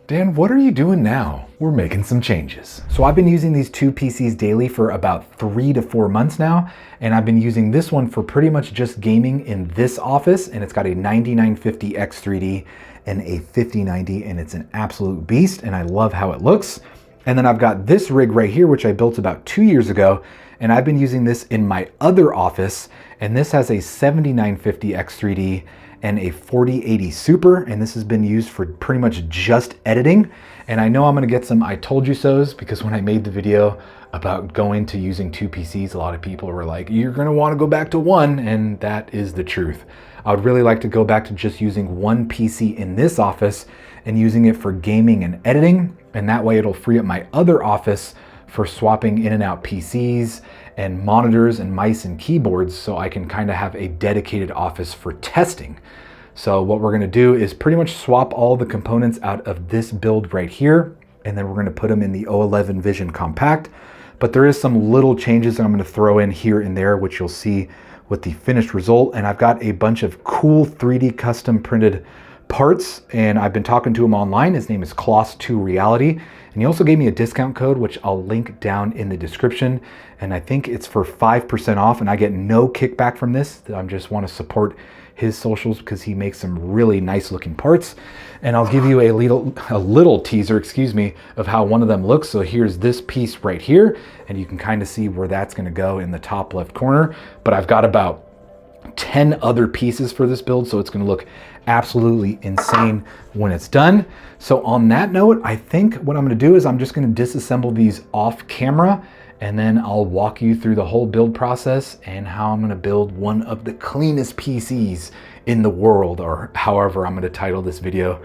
Dan, what are you doing now? We're making some changes. So I've been using these two PCs daily for about 3 to 4 months now, and I've been using this one for pretty much just gaming in this office, and it's got a 9950 X3D and a 5090, and it's an absolute beast, and I love how it looks. And then I've got this rig right here, which I built about 2 years ago, and I've been using this in my other office, and this has a 7950 X3D and a 4080 Super, and this has been used for pretty much just editing. And I know I'm gonna get some I told you so's, because when I made the video about going to using two PCs, a lot of people were like, you're gonna wanna go back to one, and that is the truth. I would really like to go back to just using one PC in this office and using it for gaming and editing, and that way it'll free up my other office for swapping in and out PCs and monitors and mice and keyboards, so I can kind of have a dedicated office for testing. So what we're gonna do is pretty much swap all the components out of this build right here, and then we're gonna put them in the O11 Vision Compact. But there is some little changes that I'm gonna throw in here and there, which you'll see with the finished result. And I've got a bunch of cool 3D custom printed parts, and I've been talking to him online. His name is Kloss2 Reality, and he also gave me a discount code, which I'll link down in the description, and I think it's for 5% off, and I get no kickback from this. I just want to support his socials because he makes some really nice looking parts. And I'll give you a little teaser, excuse me, of how one of them looks. So here's this piece right here, and you can kind of see where that's going to go in the top left corner. But I've got about 10 other pieces for this build, so it's going to look absolutely insane when it's done. So on that note, I think what I'm going to do is I'm just going to disassemble these off camera, and then I'll walk you through the whole build process and how I'm going to build one of the cleanest PCs in the world, or however I'm going to title this video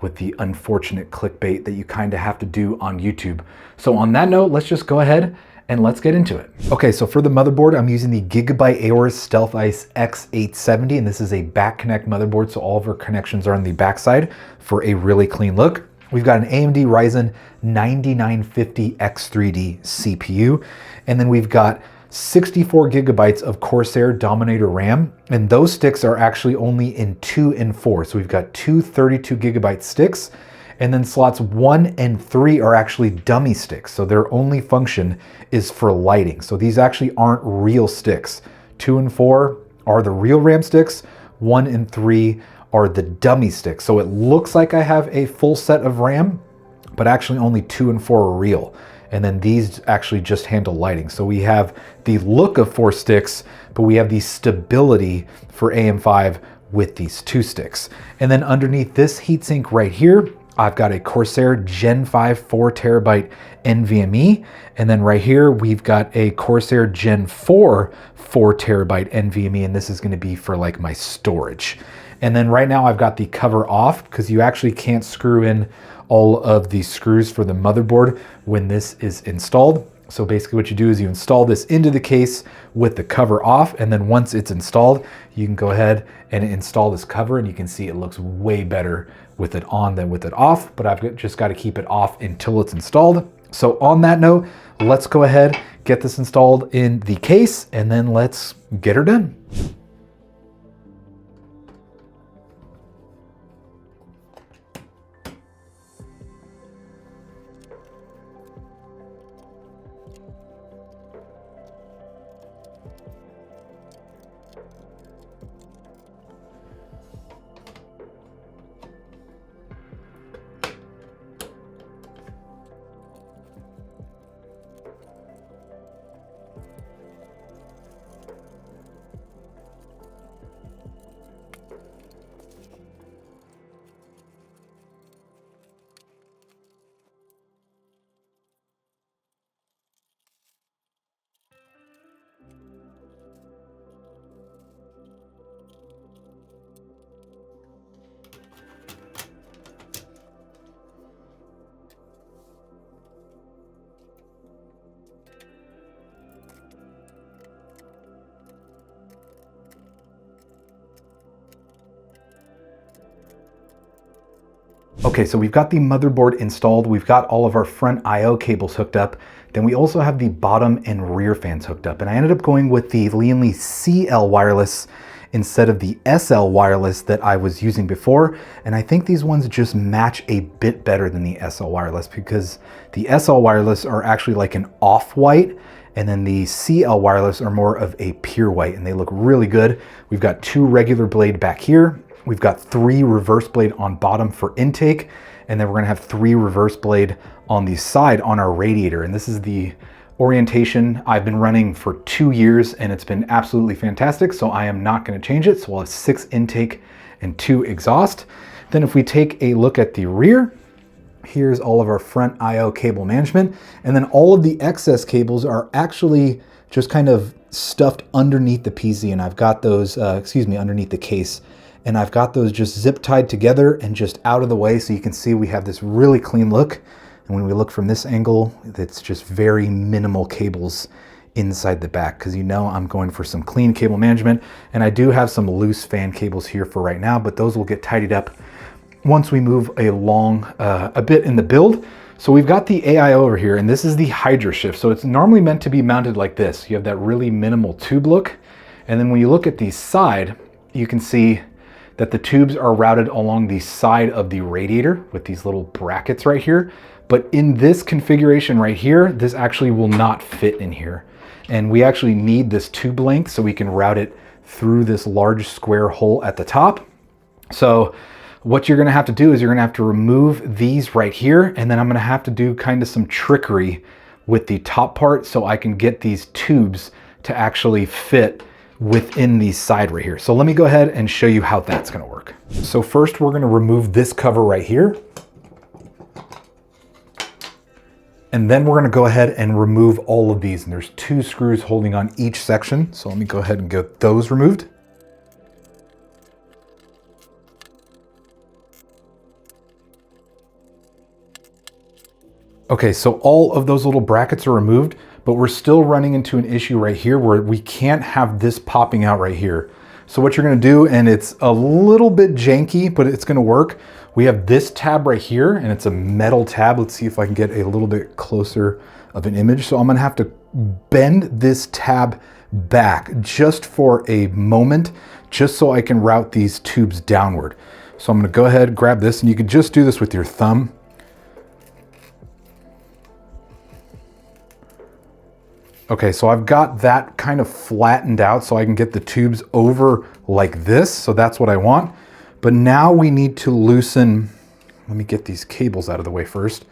with the unfortunate clickbait that you kind of have to do on YouTube. So on that note, let's just go ahead and let's get into it. Okay, so for the motherboard, I'm using the Gigabyte Aorus Stealth Ice X870, and this is a back connect motherboard, so all of our connections are on the back side for a really clean look. We've got an AMD Ryzen 9950 X3D CPU, and then we've got 64 gigabytes of Corsair Dominator RAM, and those sticks are actually only in 2 and 4. So we've got two 32 gigabyte sticks, and then slots 1 and 3 are actually dummy sticks. So their only function is for lighting. So these actually aren't real sticks. 2 and 4 are the real RAM sticks, 1 and 3 are the dummy sticks. So it looks like I have a full set of RAM, but actually only 2 and 4 are real. And then these actually just handle lighting. So we have the look of 4 sticks, but we have the stability for AM5 with these 2 sticks. And then underneath this heatsink right here, I've got a Corsair Gen 5 4 terabyte NVMe. And then right here, we've got a Corsair Gen 4 4 terabyte NVMe, and this is gonna be for like my storage. And then right now I've got the cover off because you actually can't screw in all of the screws for the motherboard when this is installed. So basically what you do is you install this into the case with the cover off, and then once it's installed, you can go ahead and install this cover, and you can see it looks way better with it on than with it off, but I've just got to keep it off until it's installed. So on that note, let's go ahead, get this installed in the case, and then let's get her done. Okay, so we've got the motherboard installed. We've got all of our front I/O cables hooked up. Then we also have the bottom and rear fans hooked up. And I ended up going with the Lian Li CL wireless instead of the SL wireless that I was using before. And I think these ones just match a bit better than the SL wireless, because the SL wireless are actually like an off-white, and then the CL wireless are more of a pure white, and they look really good. We've got 2 regular blade back here. We've got 3 reverse blade on bottom for intake, and then we're gonna have 3 reverse blade on the side on our radiator. And this is the orientation I've been running for 2 years, and it's been absolutely fantastic. So I am not gonna change it. So we'll have 6 intake and 2 exhaust. Then if we take a look at the rear, here's all of our front IO cable management. And then all of the excess cables are actually just kind of stuffed underneath the PC. And I've got those, underneath the case. And I've got those just zip tied together and just out of the way, so you can see we have this really clean look. And when we look from this angle, it's just very minimal cables inside the back, because you know I'm going for some clean cable management. And I do have some loose fan cables here for right now, but those will get tidied up once we move along a bit in the build. So we've got the AIO over here, and this is the Hydra shift. So it's normally meant to be mounted like this. You have that really minimal tube look. And then when you look at the side, you can see that the tubes are routed along the side of the radiator with these little brackets right here. But in this configuration right here, this actually will not fit in here. And we actually need this tube length so we can route it through this large square hole at the top. So what you're gonna have to do is you're gonna have to remove these right here, and then I'm gonna have to do kind of some trickery with the top part so I can get these tubes to actually fit within the side right here. So let me go ahead and show you how that's gonna work. So first we're gonna remove this cover right here. And then we're gonna go ahead and remove all of these. And there's 2 screws holding on each section. So let me go ahead and get those removed. Okay, so all of those little brackets are removed, but we're still running into an issue right here where we can't have this popping out right here. So what you're gonna do, and it's a little bit janky, but it's gonna work. We have this tab right here, and it's a metal tab. Let's see if I can get a little bit closer of an image. So I'm gonna have to bend this tab back just for a moment, just so I can route these tubes downward. So I'm gonna go ahead, grab this, and you can just do this with your thumb. Okay, so I've got that kind of flattened out so I can get the tubes over like this. So that's what I want. But now we need to loosen, let me get these cables out of the way first.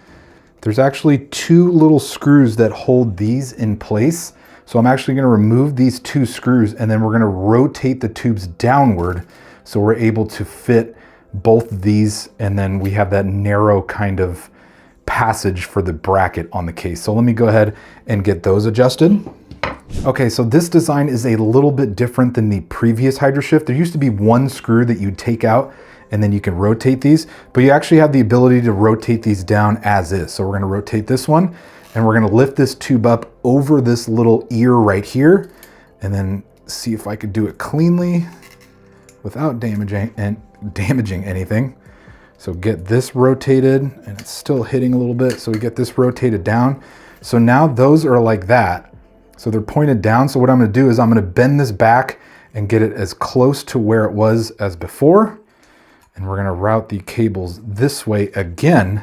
There's actually 2 little screws that hold these in place. So I'm actually gonna remove these 2 screws, and then we're gonna rotate the tubes downward so we're able to fit both of these, and then we have that narrow kind of passage for the bracket on the case. So let me go ahead and get those adjusted. Okay, so this design is a little bit different than the previous Hydra shift. There used to be 1 screw that you'd take out and then you can rotate these, but you actually have the ability to rotate these down as is. So we're gonna rotate this one, and we're gonna lift this tube up over this little ear right here, and then see if I could do it cleanly without damaging anything. So get this rotated, and it's still hitting a little bit. So we get this rotated down. So now those are like that. So they're pointed down. So what I'm gonna do is I'm gonna bend this back and get it as close to where it was as before. And we're gonna route the cables this way again.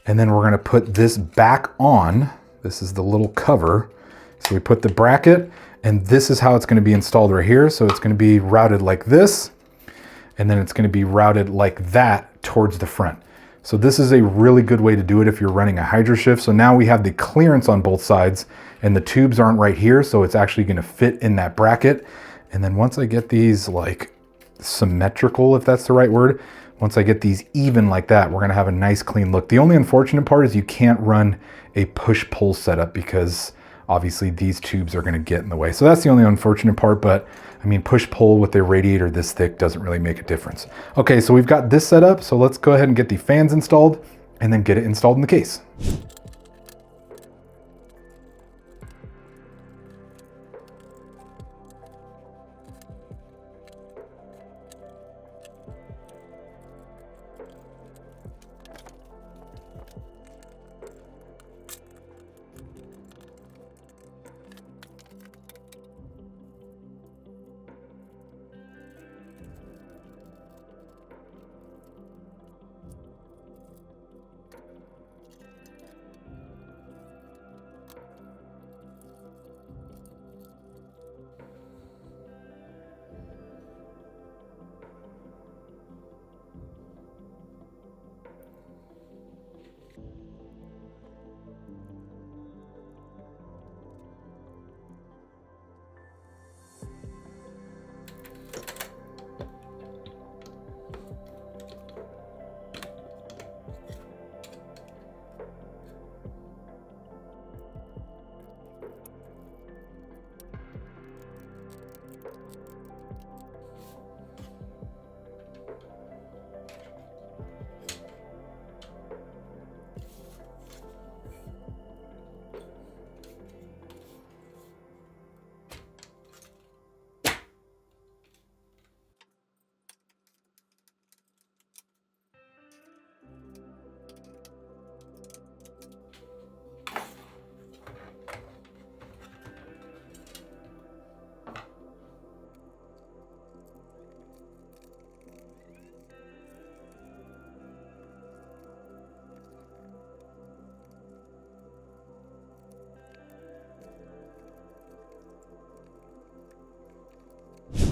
And then we're gonna put this back on. This is the little cover. So we put the bracket, and this is how it's gonna be installed right here. So it's gonna be routed like this, and then it's gonna be routed like that towards the front. So this is a really good way to do it if you're running a Hydra shift. So now we have the clearance on both sides, and the tubes aren't right here, so it's actually gonna fit in that bracket. And then once I get these like symmetrical, if that's the right word, once I get these even like that, we're gonna have a nice clean look. The only unfortunate part is you can't run a push-pull setup because obviously these tubes are gonna get in the way. So that's the only unfortunate part, but I mean, push-pull with a radiator this thick doesn't really make a difference. Okay, so we've got this set up, so let's go ahead and get the fans installed and then get it installed in the case.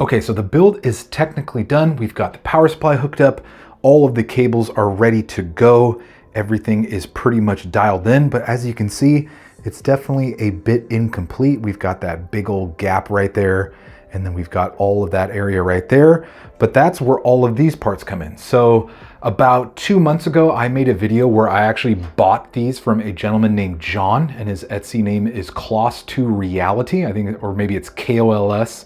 Okay, so the build is technically done. We've got the power supply hooked up. All of the cables are ready to go. Everything is pretty much dialed in, but as you can see, it's definitely a bit incomplete. We've got that big old gap right there, and then we've got all of that area right there, but that's where all of these parts come in. So about 2 months ago, I made a video where I actually bought these from a gentleman named John, and his Etsy name is Kloss2Reality, I think, or maybe it's KOLS.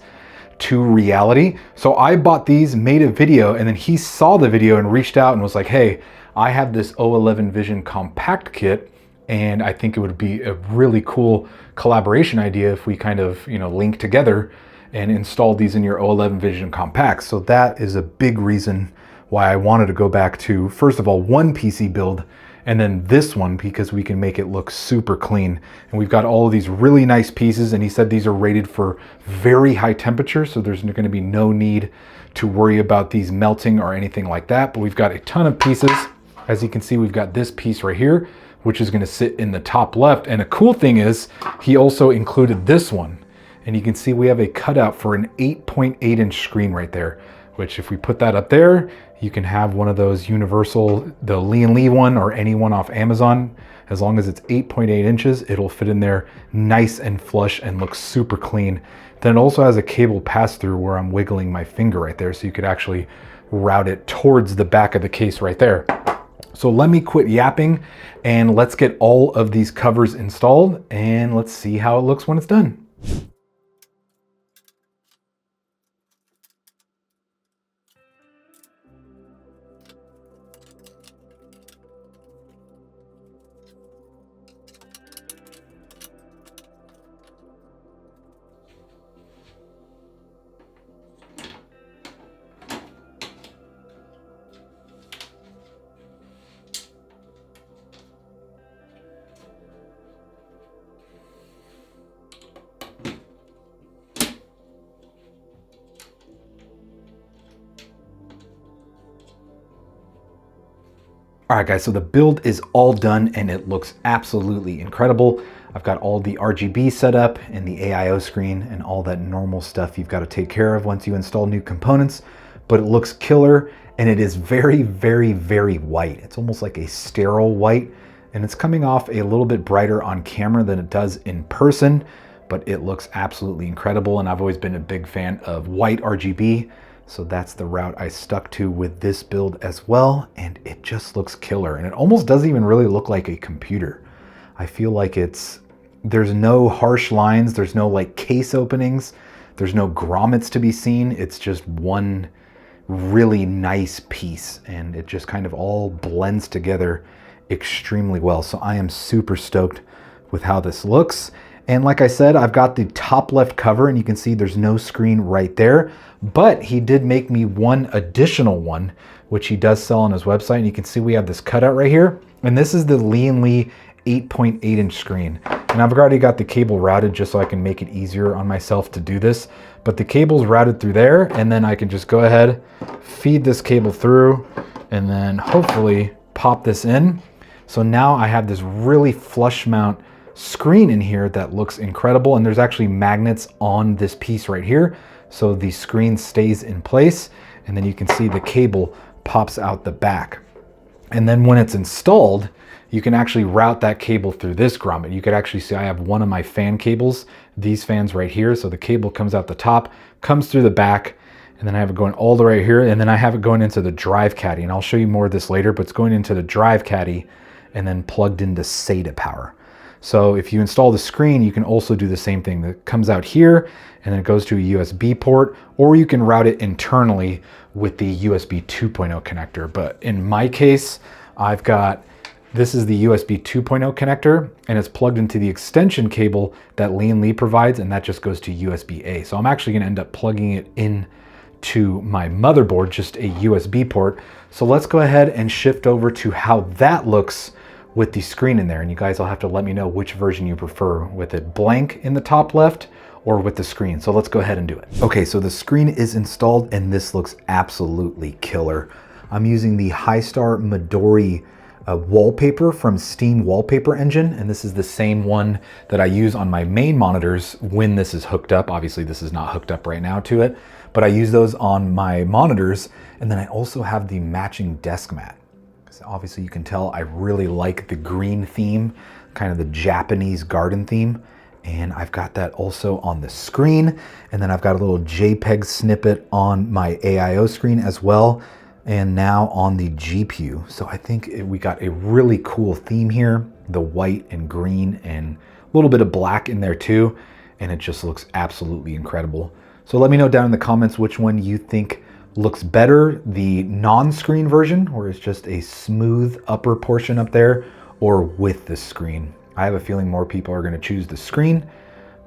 To reality. So I bought these, made a video, and then he saw the video and reached out and was like, hey, I have this O11 Vision compact kit, and I think it would be a really cool collaboration idea if we kind of, link together and install these in your O11 Vision compact. So that is a big reason why I wanted to go back to, first of all, one PC build, and then this one, because we can make it look super clean. And we've got all of these really nice pieces, and he said these are rated for very high temperature, so there's gonna be no need to worry about these melting or anything like that. But we've got a ton of pieces. As you can see, we've got this piece right here, which is gonna sit in the top left. And a cool thing is, he also included this one. And you can see we have a cutout for an 8.8 inch screen right there, which if we put that up there, you can have one of those universal, the Lee & one or any one off Amazon. As long as it's 8.8 inches, it'll fit in there nice and flush and looks super clean. Then it also has a cable pass through where I'm wiggling my finger right there, so you could actually route it towards the back of the case right there. So let me quit yapping and let's get all of these covers installed and let's see how it looks when it's done. All right guys, so the build is all done and it looks absolutely incredible. I've got all the RGB set up and the AIO screen and all that normal stuff you've got to take care of once you install new components, but it looks killer and it is very, very, very white. It's almost like a sterile white, and it's coming off a little bit brighter on camera than it does in person, but it looks absolutely incredible. And I've always been a big fan of white RGB. So that's the route I stuck to with this build as well, and it just looks killer. And it almost doesn't even really look like a computer. I feel like there's no harsh lines, there's no like case openings, there's no grommets to be seen. It's just one really nice piece, and it just kind of all blends together extremely well. So I am super stoked with how this looks. And like I said, I've got the top left cover, and you can see there's no screen right there, but he did make me one additional one, which he does sell on his website. And you can see we have this cutout right here, and this is the Lee 8.8 inch screen. And I've already got the cable routed just so I can make it easier on myself to do this, but the cable's routed through there, and then I can just go ahead, feed this cable through, and then hopefully pop this in. So now I have this really flush mount screen in here that looks incredible, and there's actually magnets on this piece right here, so the screen stays in place, and then you can see the cable pops out the back. And then when it's installed, you can actually route that cable through this grommet. You could actually see I have one of my fan cables, these fans right here, so the cable comes out the top, comes through the back, and then I have it going all the way here, and then I have it going into the drive caddy, and I'll show you more of this later, but it's going into the drive caddy and then plugged into SATA power. So if you install the screen, you can also do the same thing. That comes out here and then it goes to a USB port, or you can route it internally with the USB 2.0 connector. But in my case, this is the USB 2.0 connector, and it's plugged into the extension cable that Lee provides, and that just goes to USB-A. So I'm actually gonna end up plugging it in to my motherboard, just a USB port. So let's go ahead and shift over to how that looks with the screen in there, and you guys will have to let me know which version you prefer, with it blank in the top left or with the screen. So let's go ahead and do it. Okay, so the screen is installed and this looks absolutely killer. I'm using the Highstar Midori wallpaper from Steam Wallpaper Engine, and this is the same one that I use on my main monitors when this is hooked up. Obviously this is not hooked up right now to it, but I use those on my monitors. And then I also have the matching desk mat. So obviously you can tell I really like the green theme, kind of the Japanese garden theme. And I've got that also on the screen. And then I've got a little JPEG snippet on my AIO screen as well. And now on the GPU. So I think we got a really cool theme here. The white and green and a little bit of black in there too. And it just looks absolutely incredible. So let me know down in the comments which one you think looks better. The non-screen version, where it's just a smooth upper portion up there, or with the screen. I have a feeling more people are gonna choose the screen,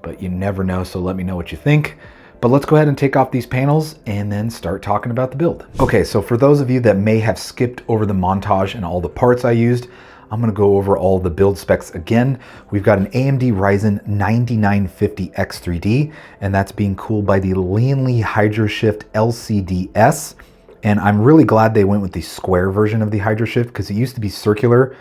but you never know, so let me know what you think. But let's go ahead and take off these panels and then start talking about the build. Okay, so for those of you that may have skipped over the montage and all the parts I used, I'm gonna go over all the build specs again. We've got an AMD Ryzen 9950X3D, and that's being cooled by the Lianli HydroShift LCDS. And I'm really glad they went with the square version of the HydroShift, because it used to be circular,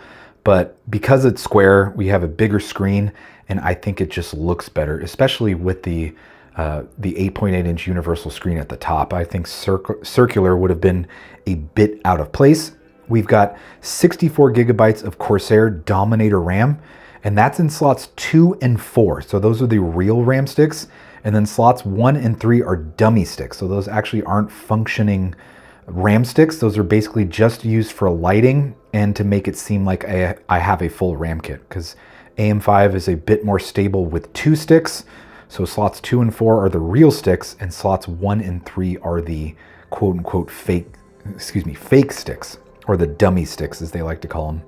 but because it's square, we have a bigger screen, and I think it just looks better, especially with the 8.8-inch universal screen at the top. I think circular would have been a bit out of place. We've got 64 gigabytes of Corsair Dominator RAM, and that's in slots 2 and 4. So those are the real RAM sticks. And then slots 1 and 3 are dummy sticks. So those actually aren't functioning RAM sticks. Those are basically just used for lighting and to make it seem like I have a full RAM kit, because AM5 is a bit more stable with 2 sticks. So slots 2 and 4 are the real sticks, and slots 1 and 3 are the quote unquote fake sticks, or the dummy sticks as they like to call them.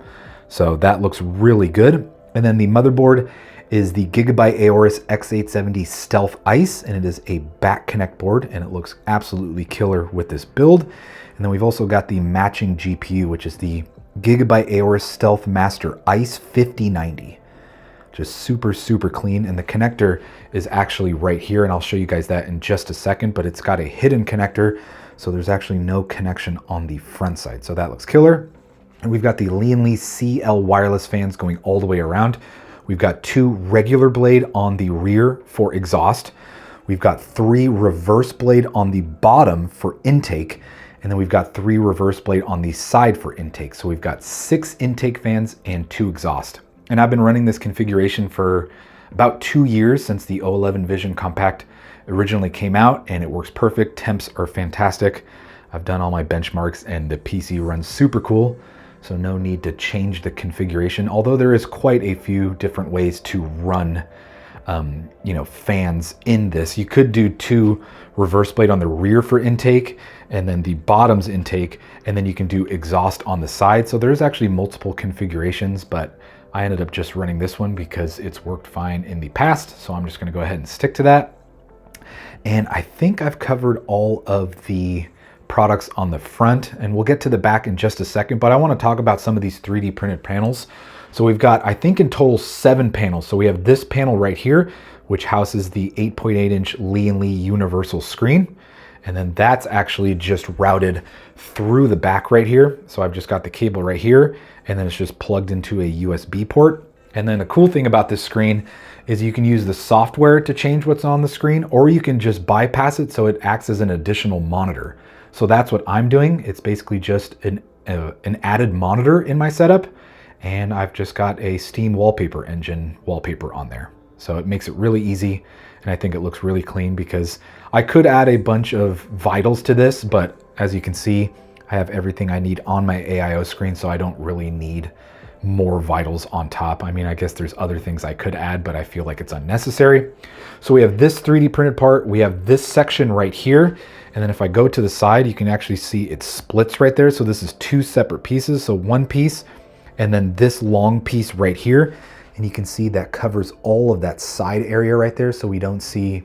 So that looks really good. And then the motherboard is the Gigabyte Aorus X870 Stealth Ice, and it is a back connect board, and it looks absolutely killer with this build. And then we've also got the matching GPU, which is the Gigabyte Aorus Stealth Master Ice 5090. Just super, super clean. And the connector is actually right here, and I'll show you guys that in just a second, but it's got a hidden connector, so there's actually no connection on the front side. So that looks killer. And we've got the Lianli CL wireless fans going all the way around. We've got 2 regular blade on the rear for exhaust. We've got 3 reverse blade on the bottom for intake. And then we've got 3 reverse blade on the side for intake. So we've got 6 intake fans and 2 exhaust. And I've been running this configuration for about 2 years, since the O11 Vision Compact originally came out, and it works perfect. Temps are fantastic. I've done all my benchmarks and the PC runs super cool. So no need to change the configuration, although there is quite a few different ways to run fans in this. You could do 2 reverse blade on the rear for intake, and then the bottom's intake, and then you can do exhaust on the side. So there's actually multiple configurations, but I ended up just running this one because it's worked fine in the past. So I'm just gonna go ahead and stick to that. And I think I've covered all of the products on the front, and we'll get to the back in just a second, but I want to talk about some of these 3D printed panels. So we've got, I think in total, 7 panels. So we have this panel right here, which houses the 8.8-inch Lianli universal screen. And then that's actually just routed through the back right here. So I've just got the cable right here, and then it's just plugged into a USB port. And then the cool thing about this screen is you can use the software to change what's on the screen, or you can just bypass it so it acts as an additional monitor. So that's what I'm doing. It's basically just an added monitor in my setup, and I've just got a Steam wallpaper engine wallpaper on there. So it makes it really easy, and I think it looks really clean, because I could add a bunch of vitals to this, but as you can see, I have everything I need on my AIO screen, so I don't really need more vitals on top. I mean, I guess there's other things I could add, but I feel like it's unnecessary. So we have this 3D printed part, we have this section right here, and then if I go to the side, you can actually see it splits right there. So this is 2 separate pieces. So one piece, and then this long piece right here. And you can see that covers all of that side area right there. So we don't see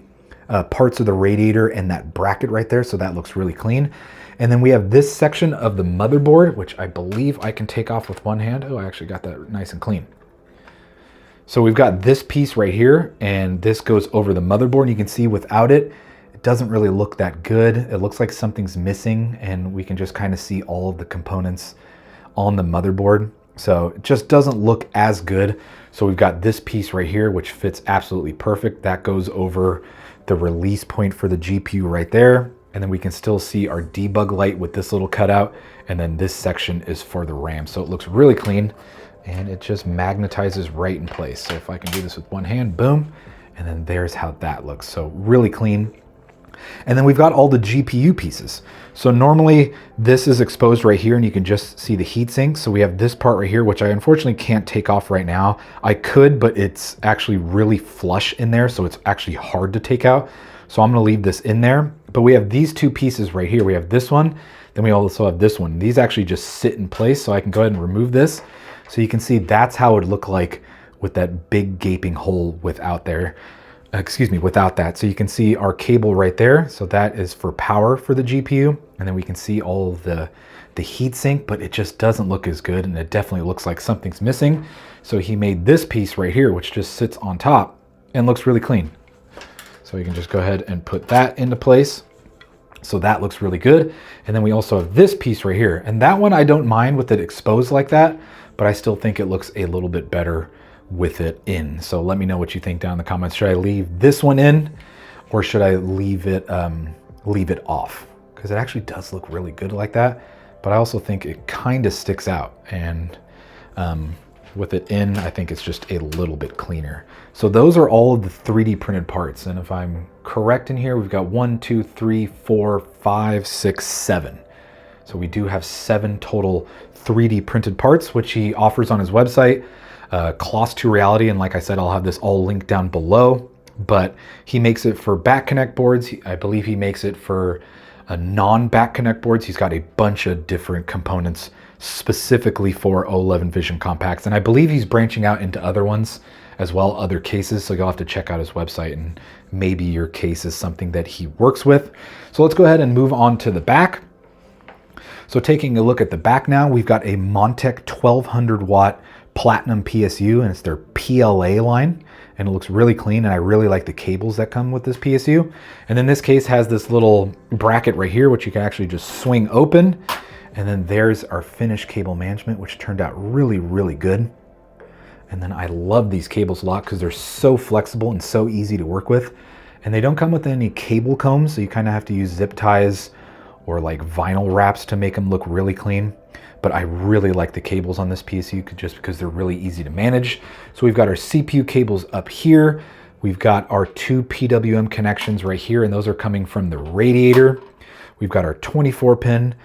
parts of the radiator and that bracket right there. So that looks really clean. And then we have this section of the motherboard, which I believe I can take off with one hand. Oh, I actually got that nice and clean. So we've got this piece right here, and this goes over the motherboard. And you can see without it, it doesn't really look that good. It looks like something's missing, and we can just kind of see all of the components on the motherboard. So it just doesn't look as good. So we've got this piece right here, which fits absolutely perfect. That goes over the release point for the GPU right there. And then we can still see our debug light with this little cutout. And then this section is for the RAM. So it looks really clean and it just magnetizes right in place. So if I can do this with one hand, boom. And then there's how that looks. So really clean. And then we've got all the GPU pieces. So normally this is exposed right here and you can just see the heatsink. So we have this part right here, which I unfortunately can't take off right now. I could, but it's actually really flush in there. So it's actually hard to take out. So I'm gonna leave this in there. But we have these two pieces right here. We have this one, then we also have this one. These actually just sit in place. So I can go ahead and remove this. So you can see that's how it would look like with that big gaping hole without there. Without that. So you can see our cable right there. So that is for power for the GPU. And then we can see all of the heatsink, but it just doesn't look as good. And it definitely looks like something's missing. So he made this piece right here, which just sits on top and looks really clean. So you can just go ahead and put that into place. So that looks really good. And then we also have this piece right here. And that one I don't mind with it exposed like that, but I still think it looks a little bit better with it in. So let me know what you think down in the comments. Should I leave this one in or should I leave it off? Because it actually does look really good like that, but I also think it kind of sticks out. And with it in, I think it's just a little bit cleaner. So those are all of the 3D printed parts. And if I'm correct in here, we've got 1, 2, 3, 4, 5, 6, 7. So we do have 7 total 3D printed parts, which he offers on his website, Cloth to Reality. And like I said, I'll have this all linked down below, but he makes it for back connect boards. I believe he makes it for non-back connect boards. He's got a bunch of different components specifically for O11 Vision compacts. And I believe he's branching out into other ones as well, other cases. So you'll have to check out his website and maybe your case is something that he works with. So let's go ahead and move on to the back. So taking a look at the back now, we've got a Montech 1200 watt Platinum PSU and it's their PLA line. And it looks really clean and I really like the cables that come with this PSU. And then this case has this little bracket right here, which you can actually just swing open. And then there's our finished cable management, which turned out really, really good. And then I love these cables a lot because they're so flexible and so easy to work with. And they don't come with any cable combs, so you kind of have to use zip ties or like vinyl wraps to make them look really clean. But I really like the cables on this PSU just because they're really easy to manage. So we've got our CPU cables up here. We've got our 2 PWM connections right here, and those are coming from the radiator. We've got our 24 pin.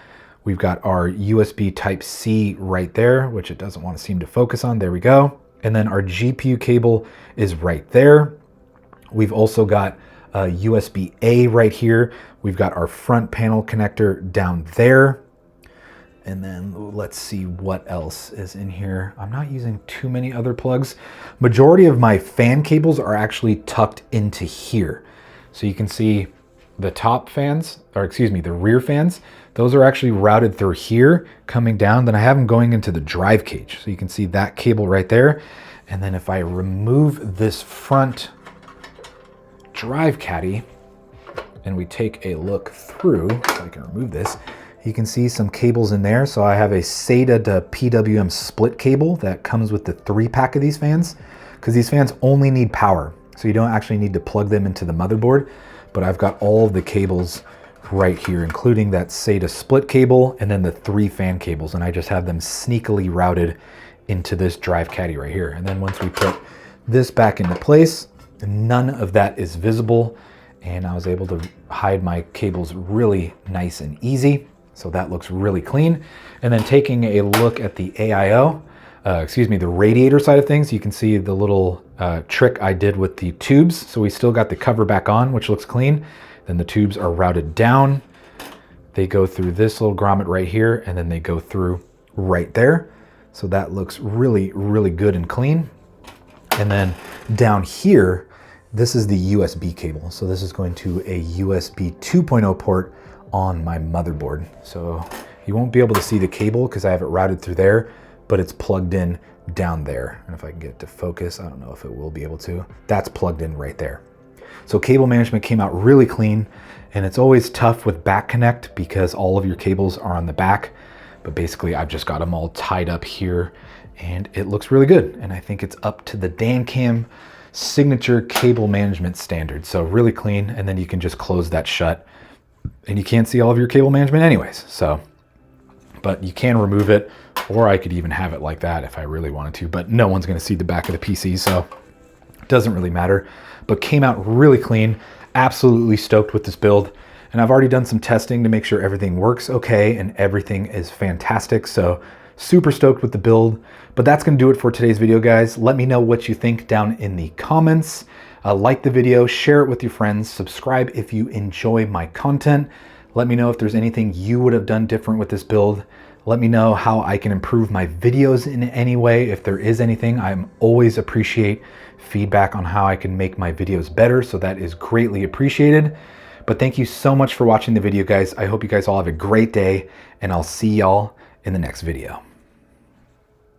We've got our USB Type-C right there, which it doesn't want to seem to focus on. There we go. And then our GPU cable is right there. We've also got a USB-A right here. We've got our front panel connector down there. And then let's see what else is in here. I'm not using too many other plugs. Majority of my fan cables are actually tucked into here. So you can see the top fans, or excuse me, the rear fans, those are actually routed through here, coming down. Then I have them going into the drive cage. So you can see that cable right there. And then if I remove this front drive caddy and we take a look through, so I can remove this, you can see some cables in there. So I have a SATA to PWM split cable that comes with the 3-pack of these fans, because these fans only need power. So you don't actually need to plug them into the motherboard, but I've got all of the cables right here, including that SATA split cable and then the 3 fan cables. And I just have them sneakily routed into this drive caddy right here. And then once we put this back into place, none of that is visible. And I was able to hide my cables really nice and easy. So that looks really clean. And then taking a look at the AIO, the radiator side of things, you can see the little trick I did with the tubes. So we still got the cover back on, which looks clean. Then the tubes are routed down. They go through this little grommet right here, and then they go through right there. So that looks really, really good and clean. And then down here, this is the USB cable. So this is going to a USB 2.0 port on my motherboard. So you won't be able to see the cable because I have it routed through there, but it's plugged in down there. And if I can get it to focus, I don't know if it will be able to. That's plugged in right there. So cable management came out really clean, and it's always tough with back connect because all of your cables are on the back, but basically I've just got them all tied up here and it looks really good. And I think it's up to the DanKam signature cable management standard. So really clean, and then you can just close that shut and you can't see all of your cable management anyways. So, but you can remove it, or I could even have it like that if I really wanted to, but no one's gonna see the back of the PC, so it doesn't really matter. But came out really clean, absolutely stoked with this build. And I've already done some testing to make sure everything works okay and everything is fantastic. So super stoked with the build. But that's gonna do it for today's video, guys. Let me know what you think down in the comments. Like the video, share it with your friends, subscribe if you enjoy my content. Let me know if there's anything you would have done different with this build. Let me know how I can improve my videos in any way. If there is anything, I'm always appreciate feedback on how I can make my videos better. So that is greatly appreciated. But thank you so much for watching the video, guys. I hope you guys all have a great day, and I'll see y'all in the next video.